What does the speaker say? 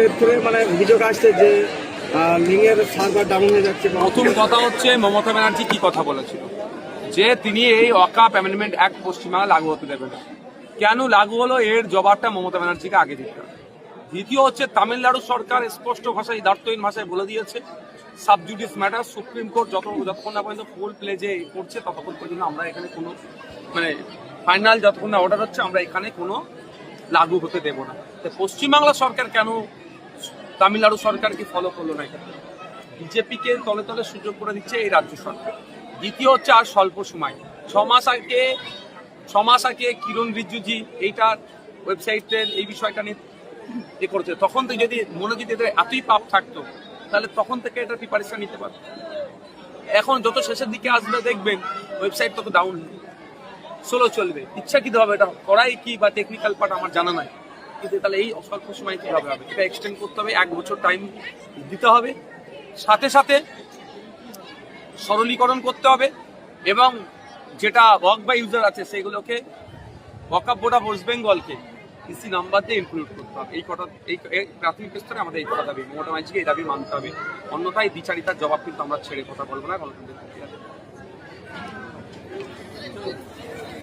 ক্ষেত্রে মানে অভিযোগ আসছে যে লিঙ্কের সার্ভার ডাউন হয়ে যাচ্ছে। প্রথম কথা হচ্ছে মমতা ব্যানার্জি কি কথা বলেছিল যে তিনি এই অকাপ অ্যামেন্ডমেন্ট অ্যাক্ট পশ্চিমবাংলা লাগু হতে দেবেন না। কেন লাগু হলো এর জবাবটা মমতা ব্যানার্জিকে আগে দিতে হবে। দ্বিতীয় হচ্ছে তামিলনাড়ু সরকার স্পষ্ট ভাষায় দার্থহীন ভাষায় বলে দিয়েছে সাবজুডিস ম্যাটার, সুপ্রিম কোর্ট যতক্ষণ না পর্যন্ত ফুল প্লেজে করছে ততক্ষণ পর্যন্ত আমরা এখানে কোনো মানে ফাইনাল যতক্ষণ না অর্ডার হচ্ছে আমরা এখানে কোনো লাগু হতে দেব না। তো পশ্চিমবাংলা সরকার কেন তামিলনাড়ু সরকারকে ফলো করলো না? এখানে বিজেপিকে তলে তলে সুযোগ করে দিচ্ছে এই রাজ্য সরকার। দ্বিতীয় হচ্ছে আর স্বল্প সময়, ছ মাস আগে কিরণ রিজিজু এইটার ওয়েবসাইটের এই বিষয়টা নিয়ে এ করেছে। তখন তো যদি এদের এতই পাপ থাকতো তাহলে তখন থেকে এটা প্রিপারেশন নিতে পারতো। এখন যত শেষের দিকে আসবে দেখবেন ওয়েবসাইট তত ডাউন স্লো চলবে। ইচ্ছাকৃতভাবে এটা করাই কি বা টেকনিক্যাল পার্ট আমার জানা নাই, কিন্তু তাহলে এই অল্প সময় কিভাবে হবে? এটা এক্সটেন্ড করতে হবে, 1 বছর টাইম দিতে হবে, সাথে সাথে সরলীকরণ করতে হবে এবং যেটা ওয়াক বাই ইউজার আছে সেগুলোকে ওয়াকআপ বোর্ড অফ ওয়েস্ট বেঙ্গলকে ইসি নাম্বার দিয়ে ইনক্লুড করতে হবে। এই প্রাথমিক স্তরে আমাদের এই কথা দাবি, মমতা ব্যানার্জিকে এই দাবি মানতে হবে, অন্যথায় দ্বিচারিতার জবাব কিন্তু আমরা ছেড়ে কথা বলবো না।